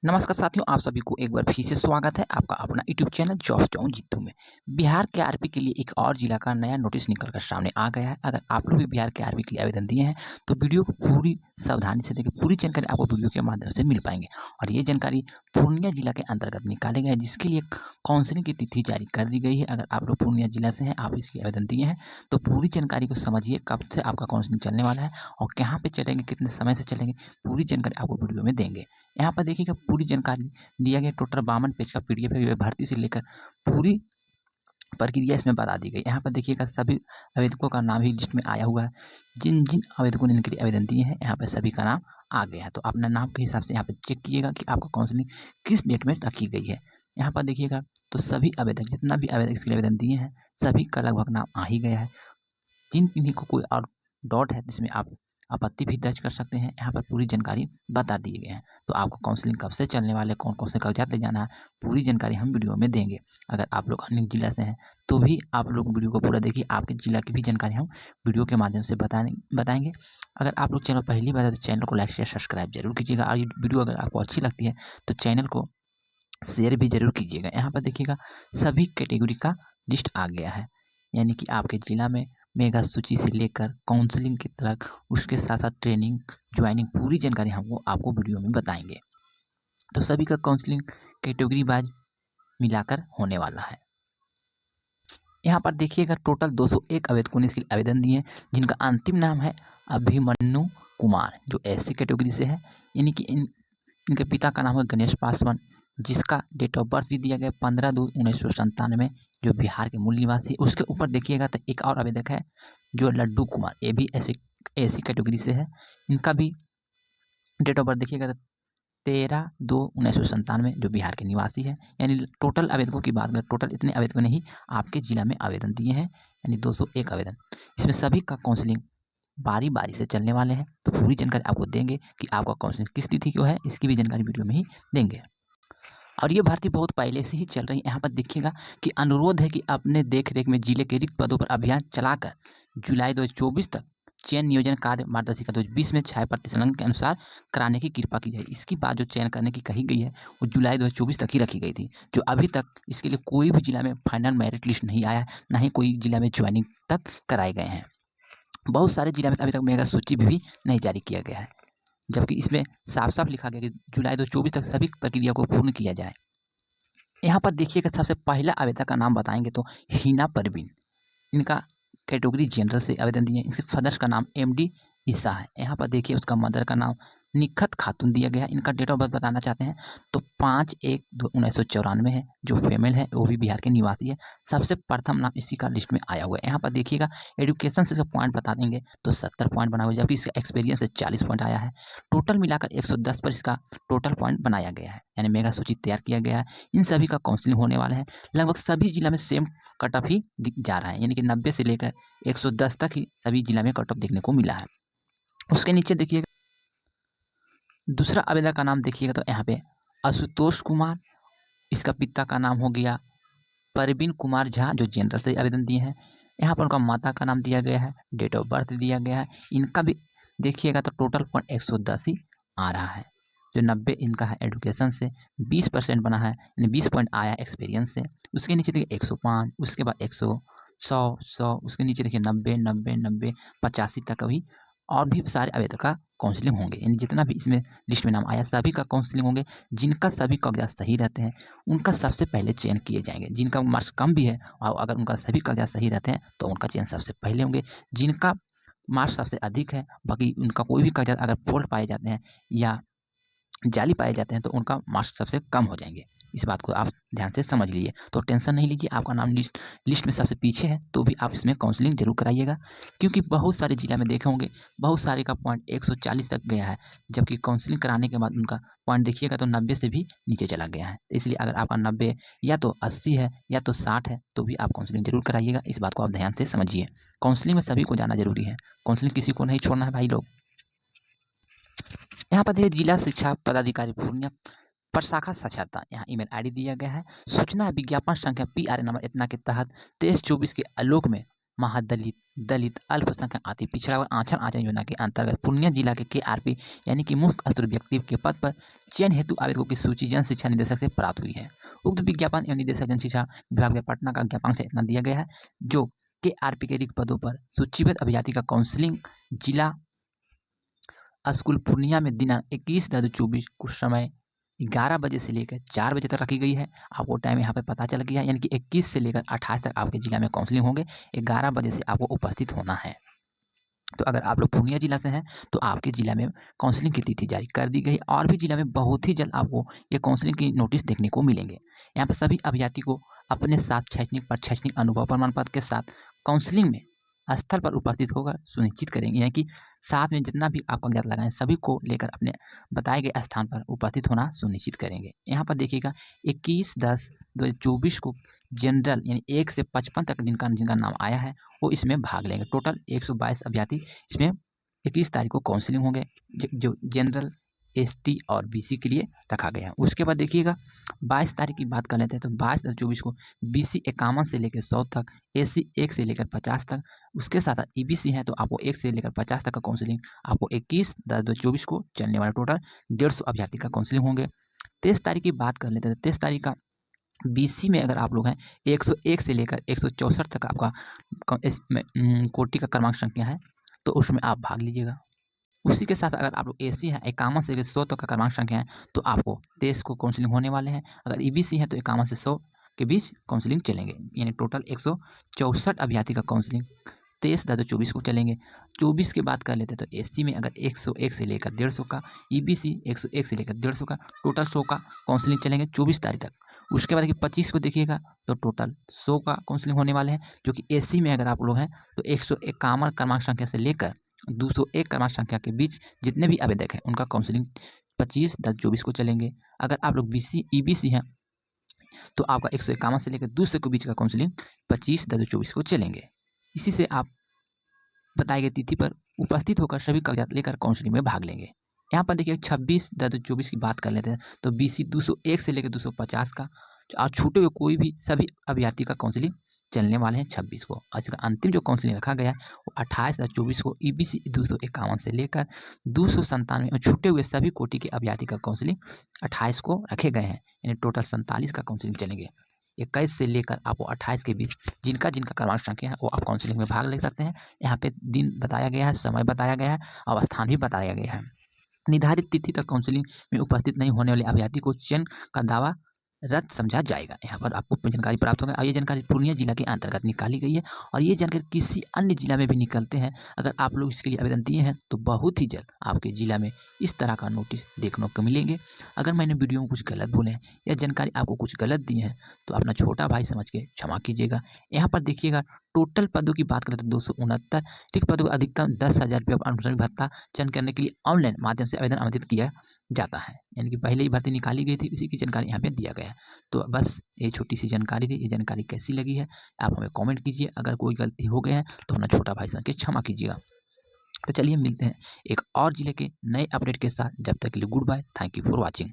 नमस्कार साथियों, आप सभी को एक बार फिर से स्वागत है आपका अपना यूट्यूब चैनल जॉब जाऊँ जीतू में। बिहार के आरपी के लिए एक और जिला का नया नोटिस निकल कर सामने आ गया है। अगर आप लोग भी बिहार के आरपी के लिए आवेदन दिए हैं तो वीडियो को पूरी सावधानी से देखें। पूरी जानकारी आपको वीडियो के माध्यम से मिल पाएंगे और ये जानकारी पूर्णिया जिला के अंतर्गत निकाले गए हैं, जिसके लिए काउंसिलिंग की तिथि जारी कर दी गई है। अगर आप लोग पूर्णिया जिला से हैं, आप इसके आवेदन दिए हैं तो पूरी जानकारी को समझिए, कब से आपका काउंसिलिंग चलने वाला है और कहाँ पे चलेंगे, कितने समय से चलेंगे, पूरी जानकारी आपको वीडियो में देंगे। यहाँ पर देखिएगा पूरी जानकारी दिया गया। टोटल 52 पेज का पीडीएफ है। भर्ती से लेकर पूरी प्रक्रिया इसमें बता दी गई। यहाँ पर देखिएगा सभी आवेदकों का नाम ही लिस्ट में आया हुआ है। जिन जिन आवेदकों ने इनके लिए आवेदन दिए हैं, यहाँ पर सभी का नाम आ गया है। तो अपना नाम के हिसाब से यहाँ पर चेक कीजिएगा कि आपका काउंसलिंग किस डेट में रखी गई है। यहाँ पर देखिएगा तो सभी आवेदक, जितना भी आवेदक इसके लिए आवेदन दिए हैं, सभी का लगभग नाम आ ही गया है। जिन किन्हीं को कोई और डाउट है जिसमें आप आपत्ति भी दर्ज कर सकते हैं। यहाँ पर पूरी जानकारी बता दिए गए हैं। तो आपको काउंसलिंग कब से चलने वाले, कौन कौन से कागजात ले जाना है, पूरी जानकारी हम वीडियो में देंगे। अगर आप लोग अन्य जिला से हैं तो भी आप लोग वीडियो को पूरा देखिए, आपके जिला की भी जानकारी हम वीडियो के माध्यम से बताएंगे। अगर आप लोग चैनल पहली बार है तो चैनल को लाइक शेयर सब्सक्राइब जरूर कीजिएगा और ये वीडियो अगर आपको अच्छी लगती है तो चैनल को शेयर भी जरूर कीजिएगा। यहाँ पर देखिएगा सभी कैटेगरी का लिस्ट आ गया है, यानी कि आपके जिला में मेगा सूची से लेकर काउंसलिंग की तक, उसके साथ साथ ट्रेनिंग, ज्वाइनिंग, पूरी जानकारी हम आपको वीडियो में बताएंगे। तो सभी का काउंसलिंग कैटेगरी वाइज मिलाकर होने वाला है। यहाँ पर देखिएगा टोटल 201 आवेदकों ने इसके लिए आवेदन दिए हैं, जिनका अंतिम नाम है अभिमन्यु कुमार, जो एससी कैटेगरी से है। यानी कि इनके पिता का नाम है गणेश पासवान, जिसका डेट ऑफ बर्थ भी दिया गया 15/2/1997, जो बिहार के मूल निवासी। उसके ऊपर देखिएगा तो एक और आवेदक है जो लड्डू कुमार, ये भी एसी कैटेगरी से है। इनका भी डेट ऑफ बर्थ देखिएगा तो 13/2/1997, जो बिहार के निवासी है। यानी टोटल आवेदकों की बात करें, टोटल इतने आवेदकों ने ही आपके जिला में आवेदन दिए हैं, यानी 201 आवेदन। इसमें सभी का काउंसलिंग बारी बारी से चलने वाले हैं। तो पूरी जानकारी आपको देंगे कि आपका काउंसलिंग किस तिथि को है, इसकी भी जानकारी वीडियो में ही देंगे। और ये भर्ती बहुत पहले से ही चल रही है। यहाँ पर देखिएगा कि अनुरोध है कि अपने देख रेख में जिले के रिक्त पदों पर अभियान चलाकर जुलाई 2024 तक चयन नियोजन कार्य मार्गदर्शिका 2020 में 6 प्रतिशत के अनुसार कराने की कृपा की जाए। इसकी बात जो चयन करने की कही गई है वो जुलाई 2024 तक ही रखी गई थी, जो अभी तक इसके लिए कोई भी जिला में फाइनल मेरिट लिस्ट नहीं आया, ना ही कोई जिला में ज्वाइनिंग तक कराए गए हैं। बहुत सारे जिला में अभी तक मेगा सूची भी नहीं जारी किया गया है, जबकि इसमें साफ साफ लिखा गया कि जुलाई 2024 तक सभी प्रक्रिया को पूर्ण किया जाए। यहाँ पर देखिएगा सबसे पहला आवेदक का नाम बताएंगे तो हिना परवीन, इनका कैटेगरी जनरल से आवेदन दिए। इसके फादर्स का नाम एमडी ईसा है। यहाँ पर देखिए उसका मदर का नाम निखत खातून दिया गया है। इनका डेट ऑफ बर्थ बताना चाहते हैं तो 5/1/1994 है, जो फीमेल है, वो भी बिहार के निवासी है। सबसे प्रथम नाम इसी का लिस्ट में आया हुआ है। यहाँ पर देखिएगा एजुकेशन से पॉइंट बता देंगे तो 70 पॉइंट बना हुआ है, जबकि इसका एक्सपीरियंस से 40 पॉइंट आया है। टोटल मिलाकर 110 पर इसका टोटल पॉइंट बनाया गया है, यानी मेगा सूची तैयार किया गया है। इन सभी का काउंसलिंग होने वाला है। लगभग सभी जिला में सेम कट ऑफ ही जा रहा है, यानी कि 90 से लेकर 110 तक ही सभी जिला में कट ऑफ देखने को मिला है। उसके नीचे देखिएगा दूसरा आवेदक का नाम देखिएगा तो यहाँ पे आशुतोष कुमार, इसका पिता का नाम हो गया परवीन कुमार झा, जो जनरल से आवेदन दिए हैं। यहाँ पर उनका माता का नाम दिया गया है, डेट ऑफ बर्थ दिया गया है। इनका भी देखिएगा तो टोटल पॉइंट 110 ही आ रहा है, जो 90 इनका है एजुकेशन से, 20% बना है, यानी 20 पॉइंट आया एक्सपीरियंस से। उसके नीचे देखिए 105, उसके बाद 100, 100, उसके नीचे देखिए 90, 90, 90, 85 तक अभी और भी सारे आवेदक का काउंसलिंग होंगे। यानी जितना भी इसमें लिस्ट में नाम आया सभी का काउंसलिंग होंगे। जिनका सभी कागजात सही रहते हैं उनका सबसे पहले चयन किए जाएंगे। जिनका मार्क्स कम भी है और अगर उनका सभी कागजात सही रहते हैं तो उनका चयन सबसे पहले होंगे। जिनका मार्क्स सबसे अधिक है, बाकी उनका कोई भी कागजात अगर फॉल्ट पाए जाते हैं या जाली पाए जाते हैं तो उनका मार्क्स सबसे कम हो जाएंगे। इस बात को आप ध्यान से समझ लीजिए। तो टेंशन नहीं लीजिए, आपका नाम लिस्ट में सबसे पीछे है तो भी आप इसमें काउंसलिंग जरूर कराइएगा, क्योंकि बहुत सारे जिला में देखे होंगे बहुत सारे का पॉइंट 140 तक गया है, जबकि काउंसलिंग कराने के बाद उनका पॉइंट देखिएगा तो 90 से भी नीचे चला गया है। इसलिए अगर आपका 90 या तो 80 है या तो 60 है तो भी आप काउंसलिंग जरूर कराइएगा। इस बात को आप ध्यान से समझिए। काउंसलिंग में सभी को जाना जरूरी है, काउंसलिंग किसी को नहीं छोड़ना है भाई लोग। यहाँ पर देखिए जिला शिक्षा पदाधिकारी पूर्णिया प्रशाखा साक्षरता, यहाँ ईमेल आईडी दिया गया है। सूचना विज्ञापन संख्या PRN नंबर इतना के तहत 23/24 के आलोक में महादलित, दलित, अल्पसंख्यक अति पिछड़ा वर्ग आंचल आचरण योजना के अंतर्गत पूर्णिया जिला के KRP यानी कि मुख्य अस्तुर व्यक्ति के पद पर चयन हेतु आवेदकों की सूची जन शिक्षा निदेशक से प्राप्त हुई है। उक्त विज्ञापन एवं निदेशक जन शिक्षा विभाग पटना का ज्ञापन से इतना दिया गया है, जो KRP के रिक्त पदों पर सूचीबद्ध अभ्यर्थी का काउंसलिंग जिला स्कूल पूर्णिया में दिनांक 21/10/24 कुछ समय 11 बजे से लेकर 4 बजे तक रखी गई है। आपको टाइम यहाँ पे पता चल गया है, यानी कि 21 से लेकर 28 तक आपके जिला में काउंसलिंग होंगे। 11 बजे से आपको उपस्थित होना है। तो अगर आप लोग पूर्णिया जिला से हैं तो आपके जिला में काउंसलिंग की तिथि जारी कर दी गई, और भी जिला में बहुत ही जल्द आपको ये काउंसलिंग की नोटिस देखने को मिलेंगे। यहाँ पर सभी अभ्यर्थी को अपने साथ शैक्षणिक अनुभव प्रमाण पत्र के साथ काउंसलिंग में स्थल पर उपस्थित होकर सुनिश्चित करेंगे, यानी कि साथ में जितना भी आप कागजात लगाएं सभी को लेकर अपने बताए गए स्थान पर उपस्थित होना सुनिश्चित करेंगे। यहाँ पर देखिएगा 21/10/2024 को जनरल यानी 1 से 55 तक जिनका नाम आया है वो इसमें भाग लेंगे। टोटल 122 अभ्यर्थी इसमें 21 तारीख को काउंसलिंग होंगे, जो जनरल, ST और BC के लिए रखा गया है। उसके बाद देखिएगा 22 तारीख की बात कर लेते हैं, तो 22/10/24 को BC 51 से लेकर 100 तक, SC 1 से लेकर 50 तक, उसके साथ EBC है तो आपको 1 से लेकर 50 तक का काउंसलिंग आपको 21/10/24 को चलने वाला टोटल 150 अभ्यर्थी का काउंसलिंग होंगे। 23 तारीख की बात कर लेते हैं, तो 23 तारीख का BC में अगर आप लोग हैं 101 से लेकर 164 तक आपका कोटि का क्रमांक संख्या है, तो उसमें आप भाग लीजिएगा। उसी के साथ अगर आप लोग AC हैं 51 से लेकर 100 तक का क्रमांक संख्या है तो आपको 23 को काउंसलिंग होने वाले हैं। अगर EBC है तो 51 से 100 के बीच काउंसलिंग चलेंगे, यानी टोटल 164 अभ्यर्थी का काउंसलिंग 23/10/24 को चलेंगे। 24 की बात कर लेते हैं, तो SC में अगर 101 से लेकर 150 का, EBC 101 से लेकर 150 का, टोटल 100 का काउंसलिंग चलेंगे 24 तारीख तक। उसके बाद 25 को देखिएगा तो टोटल 100 का काउंसलिंग होने वाले हैं, जो कि SC में अगर आप लोग हैं तो 151 क्रमांक संख्या से लेकर 201 क्रमांक संख्या के बीच जितने भी आवेदक हैं उनका काउंसलिंग 25/10/24 को चलेंगे। अगर आप लोग EBC हैं तो आपका 151 से लेकर 200 के बीच का काउंसलिंग 25/10/24 को चलेंगे। इसी से आप बताई गई तिथि पर उपस्थित होकर सभी कागजात लेकर काउंसलिंग में भाग लेंगे। यहाँ पर देखिए 26/10/24 की बात कर लेते हैं, तो BC 201 से लेकर 250 का और छूटे हुए कोई भी सभी अभ्यर्थी का काउंसलिंग चलने वाले हैं 26 को। और इसका अंतिम जो काउंसलिंग रखा गया है वो 28/10/24 को EBC 251 से लेकर 297 और छूटे हुए सभी कोटि के अभ्यर्थी का काउंसलिंग 28 को रखे गए हैं, यानी टोटल 47 का काउंसलिंग चलेंगे। 21 से लेकर आपको 28 के बीच जिनका क्रमांक संख्या है वो आप काउंसलिंग में भाग ले सकते हैं। यहाँ पे दिन बताया गया है, समय बताया गया है और स्थान भी बताया गया है। निर्धारित तिथि तक काउंसलिंग में उपस्थित नहीं होने वाले अभ्यर्थी को चयन का दावा रद्द समझा जाएगा। यहाँ पर आपको जानकारी प्राप्त होगा, और ये जानकारी पूर्णिया जिला के अंतर्गत निकाली गई है, और ये जानकारी किसी अन्य जिला में भी निकलते हैं। अगर आप लोग इसके लिए आवेदन दिए हैं तो बहुत ही जल्द आपके जिला में इस तरह का नोटिस देखने को मिलेंगे। अगर मैंने वीडियो में कुछ गलत बोले हैं या जानकारी आपको कुछ गलत दी है तो अपना छोटा भाई समझ के क्षमा कीजिएगा। यहाँ पर देखिएगा टोटल पदों की बात करें तो 269 रिक्त पदों को अधिकतम 10,000 रुपये अनुसार भत्ता चयन करने के लिए ऑनलाइन माध्यम से आवेदन आमंत्रित किया जाता है, यानी कि पहले ही भर्ती निकाली गई थी, इसी की जानकारी यहाँ पे दिया गया है। तो बस ये छोटी सी जानकारी थी। ये जानकारी कैसी लगी है आप हमें कमेंट कीजिए। अगर कोई गलती हो गए हैं तो अपना छोटा भाई समझ के क्षमा कीजिएगा। तो चलिए मिलते हैं एक और जिले के नए अपडेट के साथ। जब तक के लिए goodbye, thank you for watching.